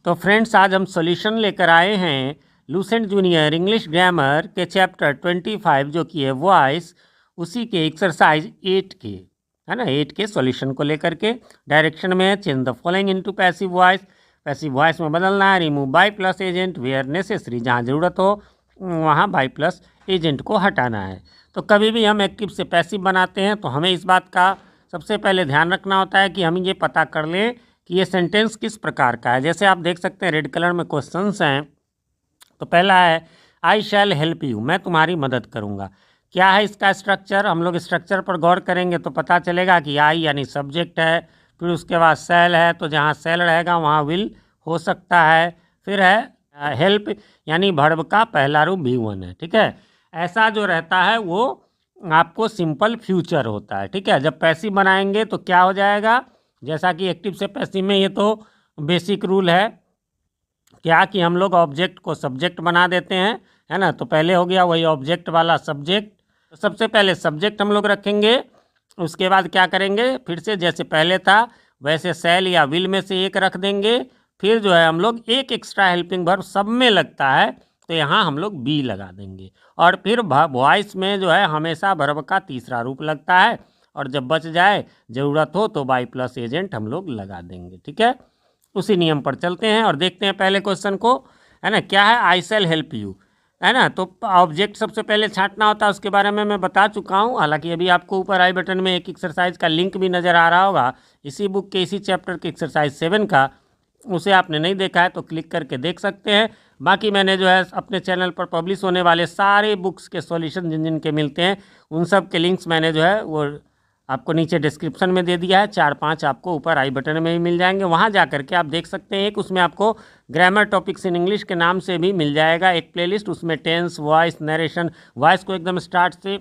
तो फ्रेंड्स, आज हम सॉल्यूशन लेकर आए हैं लूसेंट जूनियर इंग्लिश ग्रामर के चैप्टर 25 जो कि है वॉइस, उसी के एक्सरसाइज 8 के, है ना, 8 के सॉल्यूशन को लेकर के डायरेक्शन में है change the following into passive voice. Passive voice में बदलना है, remove by plus agent where necessary, जहाँ ज़रूरत हो वहाँ बाय प्लस एजेंट को हटाना है। तो कभी भी हम एक्टिव से पैसिव बनाते हैं तो हमें इस बात का सबसे पहले ध्यान रखना होता है कि हम ये पता कर लें कि ये सेंटेंस किस प्रकार का है। जैसे आप देख सकते हैं रेड कलर में क्वेश्चंस हैं। तो पहला है आई शैल हेल्प यू, मैं तुम्हारी मदद करूंगा। क्या है इसका स्ट्रक्चर? हम लोग स्ट्रक्चर पर गौर करेंगे तो पता चलेगा कि आई यानी सब्जेक्ट है, फिर उसके बाद शैल है, तो जहाँ शैल रहेगा वहाँ विल हो सकता है। फिर है हेल्प यानी वर्ब का पहला रूप V1 है, ठीक है। ऐसा जो रहता है वो आपको सिंपल फ्यूचर होता है, ठीक है। जब पैसिव बनाएंगे तो क्या हो जाएगा, जैसा कि एक्टिव से पैसिव में ये तो बेसिक रूल है क्या कि हम लोग ऑब्जेक्ट को सब्जेक्ट बना देते हैं, है ना। तो पहले हो गया वही ऑब्जेक्ट वाला सब्जेक्ट, तो सबसे पहले सब्जेक्ट हम लोग रखेंगे। उसके बाद क्या करेंगे, फिर से जैसे पहले था वैसे शैल या विल में से एक रख देंगे। फिर जो है हम लोग एक एक्स्ट्रा हेल्पिंग वर्ब सब में लगता है तो यहाँ हम लोग बी लगा देंगे। और फिर वॉइस में जो है हमेशा वर्ब का तीसरा रूप लगता है, और जब बच जाए ज़रूरत हो तो बाई प्लस एजेंट हम लोग लगा देंगे, ठीक है। उसी नियम पर चलते हैं और देखते हैं पहले क्वेश्चन को, है ना। क्या है आई शैल हेल्प यू, है ना। तो ऑब्जेक्ट सबसे पहले छांटना होता है, उसके बारे में मैं बता चुका हूँ। हालांकि अभी आपको ऊपर आई बटन में एक एक्सरसाइज का लिंक भी नज़र आ रहा होगा, इसी बुक के इसी चैप्टर के एक्सरसाइज 7 का, उसे आपने नहीं देखा है तो क्लिक करके देख सकते हैं। बाकी मैंने जो है अपने चैनल पर पब्लिश होने वाले सारे बुक्स के सॉल्यूशन जिन जिन के मिलते हैं उन सब के लिंक्स मैंने जो है वो आपको नीचे डिस्क्रिप्शन में दे दिया है। 4-5 आपको ऊपर आई बटन में भी मिल जाएंगे, वहाँ जा करके आप देख सकते हैं। एक उसमें आपको ग्रामर टॉपिक्स इन इंग्लिश के नाम से भी मिल जाएगा एक प्लेलिस्ट, उसमें टेंस, वॉइस, नरेशन, वॉइस को एकदम स्टार्ट से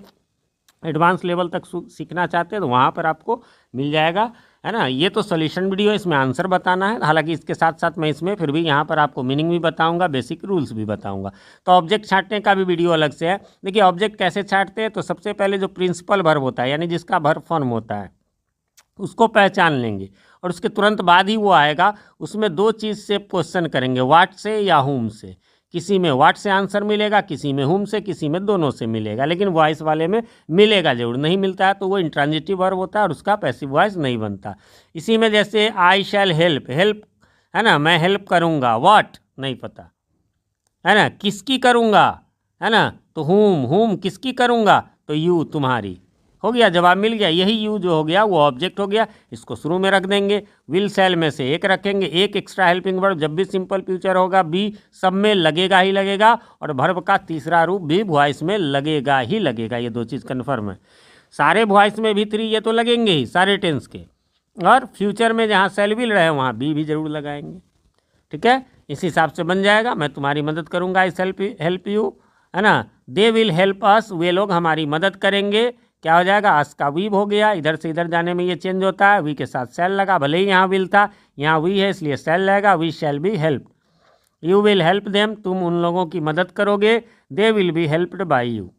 एडवांस लेवल तक सीखना चाहते हैं तो वहाँ पर आपको मिल जाएगा, है ना। ये तो सॉल्यूशन वीडियो है, इसमें आंसर बताना है। हालांकि इसके साथ साथ मैं इसमें फिर भी यहाँ पर आपको मीनिंग भी बताऊंगा, बेसिक रूल्स भी बताऊंगा। तो ऑब्जेक्ट छांटने का भी वीडियो अलग से है। देखिए ऑब्जेक्ट कैसे छांटते हैं, तो सबसे पहले जो प्रिंसिपल वर्ब होता है यानी जिसका वर्ब फॉर्म होता है उसको पहचान लेंगे, और उसके तुरंत बाद ही वो आएगा। उसमें दो चीज़ से क्वेश्चन करेंगे, व्हाट से या हुम से। किसी में व्हाट से आंसर मिलेगा, किसी में हुम से, किसी में दोनों से मिलेगा, लेकिन वॉइस वाले में मिलेगा जरूर। नहीं मिलता है तो वो इंट्रांजिटिव वर्ब होता है और उसका पैसिव वॉइस नहीं बनता। इसी में जैसे आई शैल हेल्प, हेल्प है ना, मैं हेल्प करूँगा, व्हाट नहीं पता, है ना, किसकी करूँगा, है ना, तो हुम, हुम किसकी करूँगा, तो यू तुम्हारी, हो गया, जवाब मिल गया। यही यू जो हो गया वो ऑब्जेक्ट हो गया, इसको शुरू में रख देंगे। विल शैल में से एक रखेंगे, एक एक्स्ट्रा हेल्पिंग वर्ब जब भी सिंपल फ्यूचर होगा बी सब में लगेगा ही लगेगा, और वर्ब का तीसरा रूप भी वॉइस में लगेगा ही लगेगा। ये दो चीज़ कन्फर्म है। सारे वॉइस में भी 3 ये तो लगेंगे ही सारे टेंस के, और फ्यूचर में जहाँ शैल विल रहे वहाँ बी भी जरूर लगाएंगे, ठीक है। इस हिसाब से बन जाएगा, मैं तुम्हारी मदद करूँगा, आई हेल्प यू, है ना। दे विल हेल्प अस, वे लोग हमारी मदद करेंगे। क्या हो जाएगा, अस का वी हो गया, इधर से इधर जाने में ये चेंज होता है, वी के साथ शैल लगा, भले ही यहाँ विल था यहाँ वी है इसलिए शैल लगेगा, we shall be help. You will help them, तुम उन लोगों की मदद करोगे। They will be helped by you.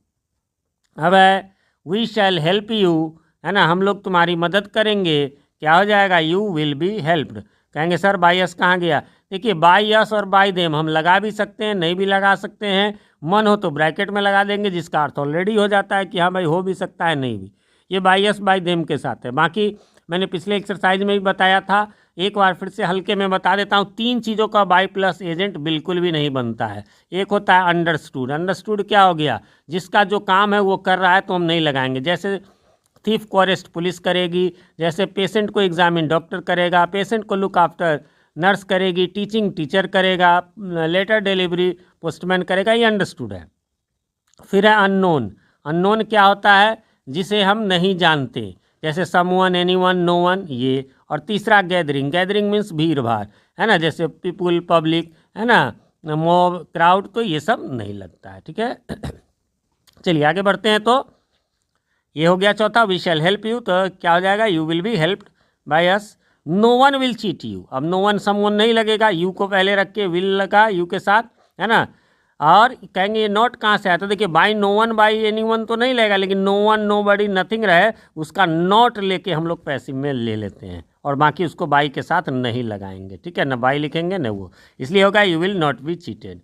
अब है वी शैल हेल्प यू, है ना, हम लोग तुम्हारी मदद करेंगे। क्या हो जाएगा, यू विल बी हेल्प्ड। कहेंगे सर बाय अस कहाँ गया, देखिए बाय अस और बाय देम हम लगा भी सकते हैं, नहीं भी लगा सकते हैं। मन हो तो ब्रैकेट में लगा देंगे जिसका अर्थ ऑलरेडी हो जाता है कि हाँ भाई हो भी सकता है नहीं भी। ये बाय अस बाय देम के साथ है। बाकी मैंने पिछले एक्सरसाइज में भी बताया था, एक बार फिर से हल्के में बता देता हूँ। 3 चीज़ों का बाय प्लस एजेंट बिल्कुल भी नहीं बनता है। एक होता है अंडरस्टूड, अंडरस्टूड क्या हो गया, जिसका जो काम है वो कर रहा है तो हम नहीं लगाएंगे। जैसे थीफ को अरेस्ट पुलिस करेगी, जैसे पेशेंट को एग्जामिन डॉक्टर करेगा, पेशेंट को लुक आफ्टर नर्स करेगी, टीचिंग टीचर करेगा, लेटर डिलीवरी पोस्टमैन करेगा, ये अंडरस्टूड है। फिर है अननोन, अननोन क्या होता है, जिसे हम नहीं जानते, जैसे समवन, एनीवन, नो वन, ये। और तीसरा गैदरिंग, गैदरिंग मीन्स भीड़ भाड़, है ना, जैसे पीपुल, पब्लिक, है ना, मॉब, क्राउड, तो ये सब नहीं लगता है, ठीक है। चलिए आगे बढ़ते हैं। तो ये हो गया चौथा, वी शैल हेल्प यू, तो क्या हो जाएगा, you will be helped by us. No one will cheat you, अब नो वन समवन नहीं लगेगा, यू को पहले रख के विल लगा यू के साथ, है ना। और कहेंगे ये नॉट कहाँ से आया, तो देखिए by no one by any one तो नहीं लगेगा, लेकिन no one, nobody, nothing रहे उसका नॉट लेके हम लोग पैसिव में ले लेते हैं, और बाकी उसको बाई के साथ नहीं लगाएंगे, ठीक है ना, बाई लिखेंगे न वो, इसलिए होगा you will not be cheated.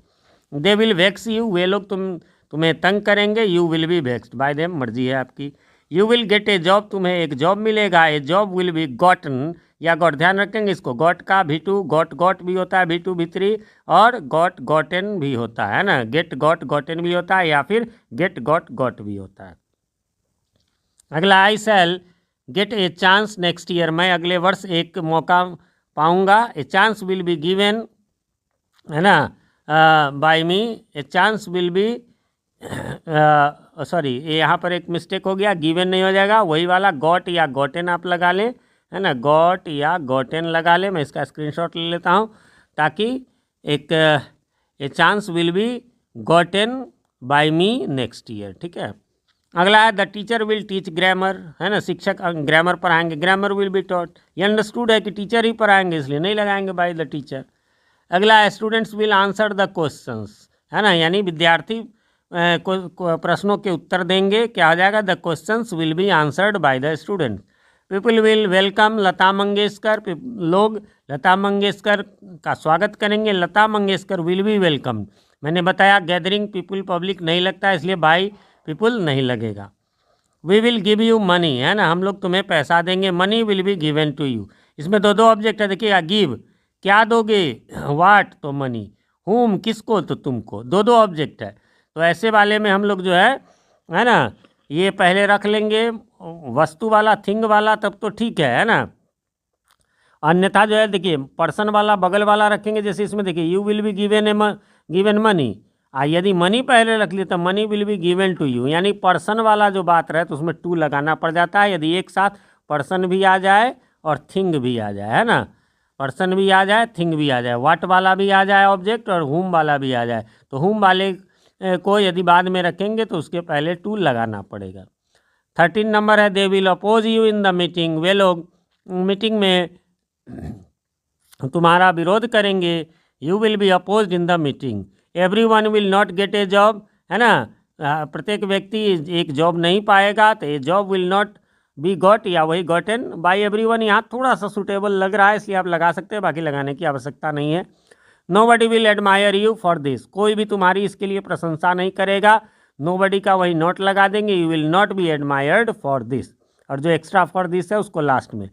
They will vex you, वे लोग तुम्हें तंग करेंगे, you will be vexed by them, मर्जी है आपकी। You will get a job, तुम्हें एक जॉब मिलेगा, a job will be gotten या गॉट, ध्यान रखेंगे इसको, गॉट का V2 गॉट भी होता है, V2 V3, और गॉटन भी होता है ना, गेट गॉटन भी होता है, या फिर गेट गॉट भी होता है। अगला, I shall get a chance next year, मैं अगले वर्ष एक मौका पाऊंगा, a chance will be given, है ना, by me, a chance will be, sorry ये यहाँ पर एक मिस्टेक हो गया, गिवन नहीं हो जाएगा, वही वाला गॉट या गॉटेन आप लगा लें, है ना, गॉट या गॉटेन लगा लें, मैं इसका स्क्रीनशॉट ले लेता हूँ ताकि एक a chance will be gotten by me next year, ठीक है। अगला है the teacher will teach grammar, है ना, शिक्षक ग्रामर पढ़ाएंगे, ग्रामर विल बी टॉट, ये अंडरस्टूड है कि टीचर ही पढ़ाएंगे इसलिए नहीं लगाएंगे बाय द टीचर। अगला है students will answer the questions, है ना, यानी विद्यार्थी प्रश्नों के उत्तर देंगे, क्या हो जाएगा, the questions will be answered by the student. People will welcome Lata Mangeshkar, लोग लता मंगेशकर का स्वागत करेंगे, Lata Mangeshkar will be welcome, मैंने बताया गैदरिंग पीपल पब्लिक नहीं लगता है इसलिए बाय पीपल नहीं लगेगा। We will give you money, है ना, हम लोग तुम्हें पैसा देंगे, money will be given to you, इसमें दो ऑब्जेक्ट है, देखिएगा, गिव क्या दोगे, वाट तो मनी, हुम किसको तो तुमको, दो ऑब्जेक्ट है, तो ऐसे वाले में हम लोग जो है ना, ये पहले रख लेंगे वस्तु वाला, थिंग वाला, तब तो ठीक है ना, अन्यथा जो है देखिए पर्सन वाला बगल वाला रखेंगे, जैसे इसमें देखिए you will be given money, यदि मनी पहले रख लिए तो money will be given to you, यानी पर्सन वाला जो बात रहे तो उसमें टू लगाना पड़ जाता है, यदि एक साथ पर्सन भी आ जाए और थिंग भी आ जाए, है ना, पर्सन भी आ जाए थिंग भी आ जाए, वाट वाला भी आ जाए ऑब्जेक्ट और हुम वाला भी आ जाए, तो हुम वाले को यदि बाद में रखेंगे तो उसके पहले टू लगाना पड़ेगा। 13 नंबर है they will oppose you in the meeting, वे लोग मीटिंग में तुम्हारा विरोध करेंगे, you will be opposed in the meeting. Everyone will not get a job, है ना, प्रत्येक व्यक्ति एक जॉब नहीं पाएगा, तो a job will not be got या वही गॉटन बाय एवरीवन, यहाँ थोड़ा सा सुटेबल लग रहा है इसलिए आप लगा सकते हैं, बाकी लगाने की आवश्यकता नहीं है। Nobody will admire you for this, कोई भी तुम्हारी इसके लिए प्रशंसा नहीं करेगा, नोबडी का वही नोट लगा देंगे, you will not B admired for this, और जो एक्स्ट्रा फॉर दिस है उसको लास्ट में,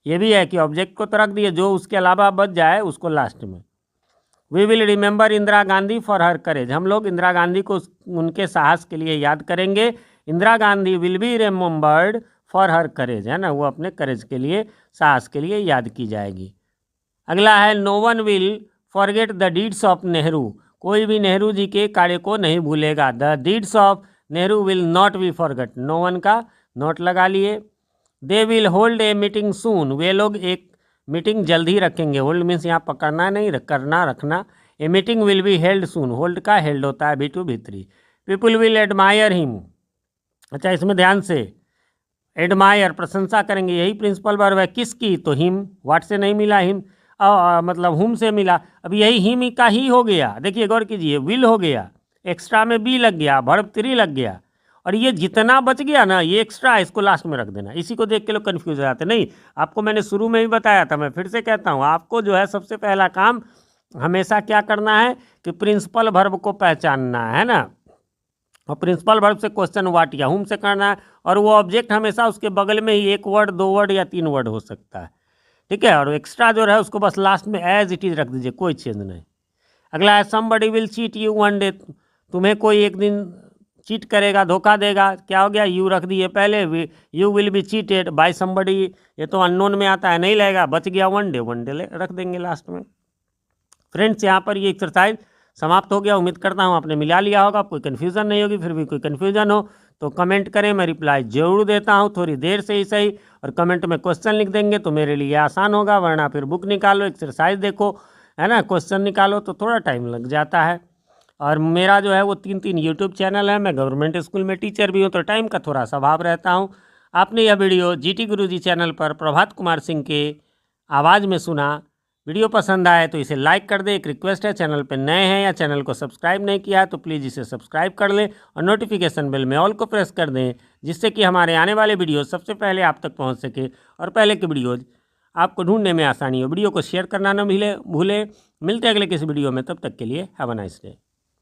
ये भी है कि ऑब्जेक्ट को तो रख दिए, जो उसके अलावा बच जाए उसको लास्ट में। We will remember Indira Gandhi for her courage, हम लोग इंदिरा गांधी को उनके साहस के लिए याद करेंगे, Indira Gandhi will be remembered for her courage, है ना, वो अपने करेज के लिए, साहस के लिए याद की जाएगी। अगला है no one will forget the deeds of Nehru, कोई भी नेहरू जी के कार्य को नहीं भूलेगा, the deeds of Nehru will not be forget, no one का नोट लगा लिए। They will hold a meeting soon, वे लोग एक मीटिंग जल्द ही रखेंगे, होल्ड मीन्स यहाँ पकड़ना नहीं, करना रखना, a meeting will be held soon, hold का हेल्ड होता है V2 V3। People will admire him, अच्छा इसमें ध्यान से, एडमायर प्रशंसा करेंगे, यही प्रिंसिपल वर्ब है, किसकी, तो हिम, वाट से नहीं मिला, हिम मतलब हुम से मिला, अब यही हिम का ही हो गया, देखिए गौर कीजिए, विल हो गया, एक्स्ट्रा में बी लग गया, वर्ब 3 लग गया, और ये जितना बच गया ना ये एक्स्ट्रा है, इसको लास्ट में रख देना, इसी को देख के लोग कन्फ्यूज हो जाते नहीं, आपको मैंने शुरू में ही बताया था, मैं फिर से कहता हूँ, आपको जो है सबसे पहला काम हमेशा क्या करना है कि प्रिंसिपल वर्ब को पहचानना है ना, और प्रिंसिपल वर्ब से क्वेश्चन व्हाट या हुम से करना है, और वो ऑब्जेक्ट हमेशा उसके बगल में ही 1 वर्ड 2 वर्ड या 3 वर्ड हो सकता है, ठीक है, और एक्स्ट्रा जो है उसको बस लास्ट में एज इट इज रख दीजिए, कोई चेंज नहीं। अगला है somebody will cheat you one day, तुम्हें कोई एक दिन चीट करेगा, धोखा देगा, क्या हो गया, यू रख दिए पहले, you will B cheated by somebody, ये तो अननोन में आता है नहीं लगेगा, बच गया वन डे रख देंगे लास्ट में। फ्रेंड्स यहाँ पर ये एक्सरसाइज समाप्त हो गया, उम्मीद करता हूँ आपने मिला लिया होगा, कोई कन्फ्यूज़न नहीं होगी, फिर भी कोई कन्फ्यूज़न हो तो कमेंट करें, मैं रिप्लाई जरूर देता हूँ, थोड़ी देर से ही सही, और कमेंट में क्वेश्चन लिख देंगे तो मेरे लिए आसान होगा, वरना फिर बुक निकालो, एक्सरसाइज देखो, है ना, क्वेश्चन निकालो तो थोड़ा टाइम लग जाता है। और मेरा जो है वो 3 यूट्यूब चैनल है, मैं गवर्नमेंट स्कूल में टीचर भी हूँ, तो टाइम का थोड़ा सा अभाव रहता हूँ। आपने यह वीडियो GT गुरुजी चैनल पर प्रभात कुमार सिंह के आवाज़ में सुना, वीडियो पसंद आए तो इसे लाइक कर दें, एक रिक्वेस्ट है, चैनल पर नए हैं या चैनल को सब्सक्राइब नहीं किया है तो प्लीज़ इसे सब्सक्राइब कर लें, और नोटिफिकेशन बेल में ऑल को प्रेस कर दें, जिससे कि हमारे आने वाले वीडियो सबसे पहले आप तक पहुँच सके, और पहले के वीडियोज़ आपको ढूंढने में आसानी हो। वीडियो को शेयर करना ना भूले। मिलते हैं अगले किसी वीडियो में, तब तक के लिए हैव अ नाइस डे।